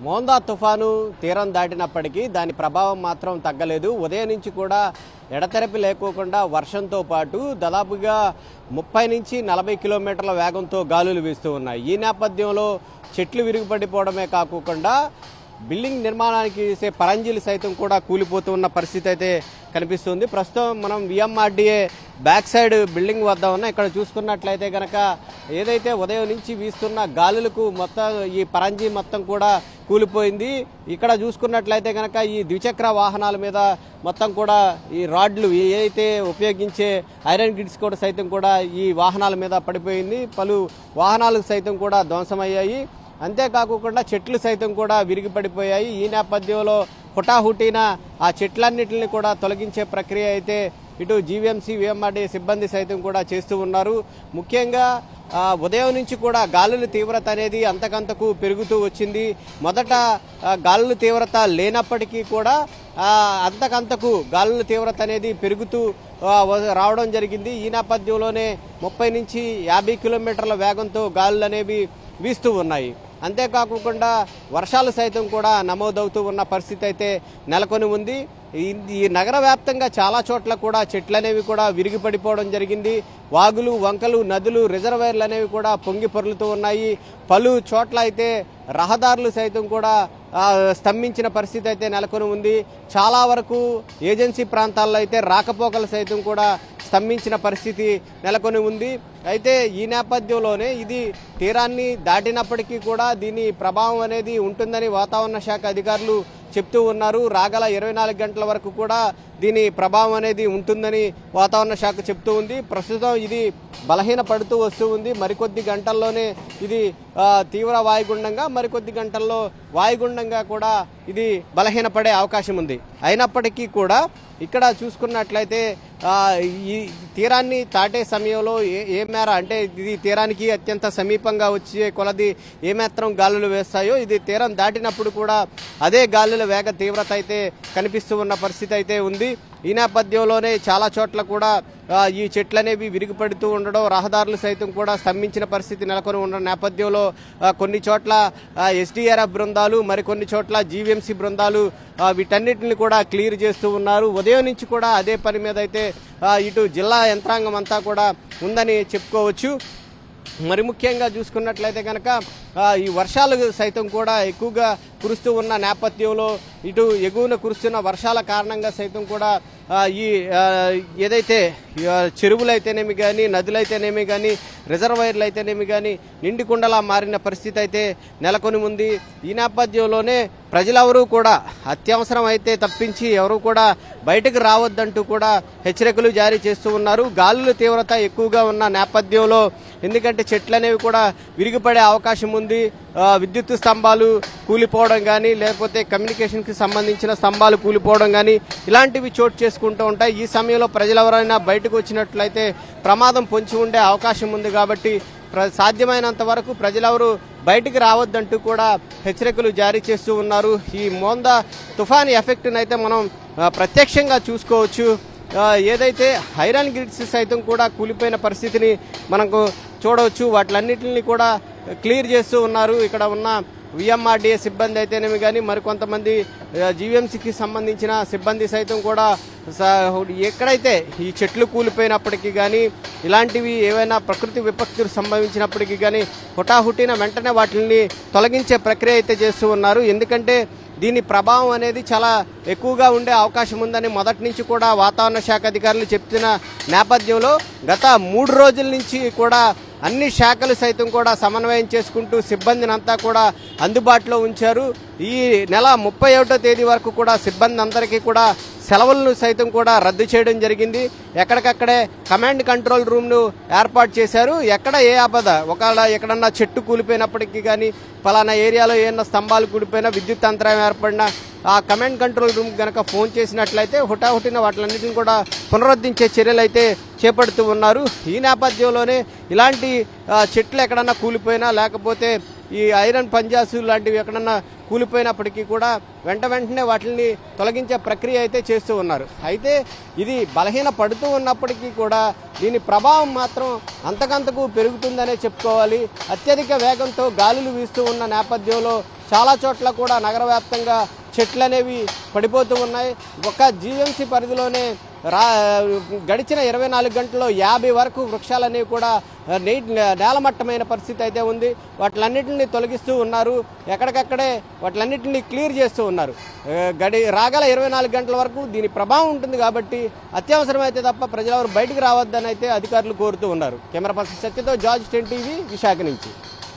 మోందా తుఫాను తీరం దాటినప్పటికీ దాని ప్రభావం మాత్రం తగ్గలేదు. ఉదయం నుంచి కూడా ఎడతెరపి లేకోకుండా వర్షంతో పాటు దాదాపుగా 30 నుంచి 40 కిలోమీటర్ల వేగంతో గాలులు వీస్తూ ఉన్నాయి. ఈ నేపథ్యంలో చెట్లు విరిగిపడిపోవడమే కాకుండా బిల్డింగ్ నిర్మాణానికి చేసే పరంజీలు సైతం కూడా కూలిపోతూ ఉన్న పరిస్థితి అయితే కనిపిస్తుంది. ప్రస్తుతం మనం విఎంఆర్డీఏ బ్యాక్ సైడ్ బిల్డింగ్ వద్ద ఉన్న ఇక్కడ చూసుకున్నట్లయితే కనుక ఏదైతే ఉదయం నుంచి వీస్తున్న గాలులకు మొత్తం ఈ పరంజీ మొత్తం కూడా కూలిపోయింది. ఇక్కడ చూసుకున్నట్లయితే కనుక ఈ ద్విచక్ర వాహనాల మీద మొత్తం కూడా ఈ రాడ్లు ఏదైతే ఉపయోగించే ఐరన్ గిడ్స్ కూడా సైతం కూడా ఈ వాహనాల మీద పడిపోయింది. పలు వాహనాలు సైతం కూడా ధ్వంసమయ్యాయి. అంతేకాకుండా చెట్లు సైతం కూడా విరిగి పడిపోయాయి. ఈ నేపథ్యంలో హుటాహుటీన ఆ చెట్లన్నింటినీ కూడా తొలగించే ప్రక్రియ అయితే ఇటు జీవీఎంసీ విఎంఆర్డీ సిబ్బంది సైతం కూడా చేస్తూ ఉన్నారు. ముఖ్యంగా ఉదయం నుంచి కూడా గాలుల తీవ్రత అనేది అంతకంతకు పెరుగుతూ వచ్చింది. మొదట గాలుల తీవ్రత లేనప్పటికీ కూడా అంతకంతకు గాలుల తీవ్రత అనేది పెరుగుతూ రావడం జరిగింది. ఈ నేపథ్యంలోనే 30 నుంచి 50 కిలోమీటర్ల వేగంతో గాలులు అనేవి వీస్తూ ఉన్నాయి. అంతేకాకుండా వర్షాలు సైతం కూడా నమోదవుతూ ఉన్న పరిస్థితి అయితే నెలకొని ఉంది. ఈ నగర వ్యాప్తంగా చాలా చోట్ల కూడా చెట్లు అనేవి కూడా విరిగి పడిపోవడం జరిగింది. వాగులు, వంకలు, నదులు, రిజర్వాయర్లు అనేవి కూడా పొంగి పొర్లుతూ ఉన్నాయి. పలు చోట్ల అయితే రహదారులు సైతం కూడా స్తంభించిన పరిస్థితి అయితే నెలకొని ఉంది. చాలా వరకు ఏజెన్సీ ప్రాంతాల్లో అయితే రాకపోకలు సైతం కూడా స్తంభించిన పరిస్థితి నెలకొని ఉంది. అయితే ఈ నేపథ్యంలోనే ఇది తీరాన్ని దాటినప్పటికీ కూడా దీని ప్రభావం అనేది ఉంటుందని వాతావరణ శాఖ అధికారులు చెప్తూ ఉన్నారు. రాగల 24 గంటల వరకు కూడా దీని ప్రభావం అనేది ఉంటుందని వాతావరణ శాఖ చెప్తూ ఉంది. ప్రస్తుతం ఇది బలహీన పడుతూ వస్తూ ఉంది. మరికొద్ది గంటల్లోనే ఇది తీవ్ర వాయుగుండంగా, మరికొద్ది గంటల్లో వాయుగుండంగా కూడా ఇది బలహీనపడే అవకాశం ఉంది. అయినప్పటికీ కూడా ఇక్కడ చూసుకున్నట్లయితే ఈ తీరాన్ని దాటే సమయంలో ఏ మేర అంటే ఇది తీరానికి అత్యంత సమీపంగా వచ్చే కొలది ఏ మాత్రం గాలులు వేస్తాయో ఇది తీరం దాటినప్పుడు కూడా అదే గాలుల వేగ తీవ్రత అయితే కనిపిస్తూ ఉన్న పరిస్థితి అయితే ఉంది. ఈ నేపథ్యంలోనే చాలా చోట్ల కూడా ఈ చెట్లు అనేవి విరిగిపడుతూ ఉండడం, రహదారులు సైతం కూడా స్తంభించిన పరిస్థితి నెలకొని ఉన్న నేపథ్యంలో కొన్ని చోట్ల ఎస్డీఆర్ఎఫ్ బృందాలు, మరికొన్ని చోట్ల జీవీఎంసీ బృందాలు వీటన్నిటిని కూడా క్లియర్ చేస్తూ ఉన్నారు. ఉదయం నుంచి కూడా అదే పని మీద అయితే ఇటు జిల్లా యంత్రాంగం అంతా కూడా ఉందని చెప్పుకోవచ్చు. మరి ముఖ్యంగా చూసుకున్నట్లయితే కనుక ఈ వర్షాలు సైతం కూడా ఎక్కువగా కురుస్తూ ఉన్న నేపథ్యంలో ఇటు ఎగువన కురుస్తున్న వర్షాల కారణంగా సైతం కూడా ఈ ఏదైతే చెరువులు అయితేనేమి కానీ, నదులైతేనేమి కానీ, రిజర్వాయర్లు అయితేనేమి కానీ నిండుకుండలా మారిన పరిస్థితి అయితే నెలకొని ఉంది. ఈ నేపథ్యంలోనే ప్రజలెవరూ కూడా అత్యవసరం అయితే తప్పించి ఎవరు కూడా బయటకు రావద్దంటూ కూడా హెచ్చరికలు జారీ చేస్తూ ఉన్నారు. గాలుల తీవ్రత ఎక్కువగా ఉన్న నేపథ్యంలో ఎందుకంటే చెట్లు అనేవి కూడా విరిగిపడే అవకాశం ఉంది. విద్యుత్ స్తంభాలు కూలిపోవడం కానీ, లేకపోతే కమ్యూనికేషన్కి సంబంధించిన స్తంభాలు కూలిపోవడం కానీ ఇలాంటివి చోటు చేసుకుంటూ ఉంటాయి. ఈ సమయంలో ప్రజలు ఎవరైనా బయటకు వచ్చినట్లయితే ప్రమాదం పొంచి ఉండే అవకాశం ఉంది. కాబట్టి సాధ్యమైనంత వరకు ప్రజలెవరూ బయటికి రావద్దంటూ కూడా హెచ్చరికలు జారీ చేస్తూ ఉన్నారు. ఈ మోందా తుఫాన్ ఎఫెక్ట్ని అయితే మనం ప్రత్యక్షంగా చూసుకోవచ్చు. ఏదైతే ఐరన్ గ్రిడ్స్ సైతం కూడా కూలిపోయిన పరిస్థితిని మనకు చూడవచ్చు. వాటిలన్నింటినీ కూడా క్లియర్ చేస్తూ ఉన్నారు. ఇక్కడ ఉన్న విఎంఆర్డీఏ సిబ్బంది అయితేనేమి కానీ, మరికొంతమంది జీవీఎంసీకి సంబంధించిన సిబ్బంది సైతం కూడా ఎక్కడైతే ఈ చెట్లు కూలిపోయినప్పటికీ కానీ, ఇలాంటివి ఏవైనా ప్రకృతి విపత్తులు సంభవించినప్పటికీ కానీ హుటాహుటిన వెంటనే వాటిని తొలగించే ప్రక్రియ అయితే చేస్తూ ఉన్నారు. ఎందుకంటే దీని ప్రభావం అనేది చాలా ఎక్కువగా ఉండే అవకాశం ఉందని మొదటి నుంచి కూడా వాతావరణ శాఖ అధికారులు చెప్తున్న నేపథ్యంలో గత 3 రోజుల నుంచి కూడా అన్ని శాఖలు సైతం కూడా సమన్వయం చేసుకుంటూ సిబ్బందిని అంతా కూడా అందుబాటులో ఉంచారు. ఈ నెల 31వ తేదీ వరకు కూడా సిబ్బంది అందరికీ కూడా సెలవులను సైతం కూడా రద్దు చేయడం జరిగింది. ఎక్కడికక్కడే కమాండ్ కంట్రోల్ రూమ్ను ఏర్పాటు చేశారు. ఎక్కడ ఏ ఆపద ఒకవేళ ఎక్కడన్నా చెట్టు కూలిపోయినప్పటికీ కానీ, పలానా ఏరియాలో ఏమన్నా స్తంభాలు కూలిపోయినా, విద్యుత్ అంతరాయం ఏర్పడినా ఆ కమాండ్ కంట్రోల్ రూమ్ కనుక ఫోన్ చేసినట్లయితే హుటాహుటిన వాటిలన్నింటినీ కూడా పునరుద్ధరించే చర్యలు అయితే చేపడుతూ ఉన్నారు. ఈ నేపథ్యంలోనే ఇలాంటి చెట్లు ఎక్కడన్నా కూలిపోయినా, లేకపోతే ఈ ఐరన్ పంజాసు లాంటివి ఎక్కడన్నా కూలిపోయినప్పటికీ కూడా వెంటనే వాటిని తొలగించే ప్రక్రియ అయితే చేస్తూ ఉన్నారు. అయితే ఇది బలహీన పడుతూ ఉన్నప్పటికీ కూడా దీని ప్రభావం మాత్రం అంతకంతకు పెరుగుతుందనే చెప్పుకోవాలి. అత్యధిక వేగంతో గాలులు వీస్తూ ఉన్న నేపథ్యంలో చాలా చోట్ల కూడా నగర వ్యాప్తంగా చెట్లు అనేవి పడిపోతూ ఉన్నాయి. ఒక జీఎంసీ పరిధిలోనే గడిచిన 24 గంటల్లో 50 వరకు వృక్షాలనేవి కూడా నేలమట్టమైన పరిస్థితి అయితే ఉంది. వాటిలన్నింటినీ తొలగిస్తూ ఉన్నారు, ఎక్కడికక్కడే వాటిలన్నింటినీ క్లియర్ చేస్తూ ఉన్నారు. రాగల 24 గంటల వరకు దీని ప్రభావం ఉంటుంది కాబట్టి అత్యవసరమైతే తప్ప ప్రజలెవరు బయటికి రావద్దని అయితే అధికారులు కోరుతూ ఉన్నారు. కెమెరా పర్సన్ సత్యతో జార్జ్ 10 టీవీ విశాఖ నుంచి.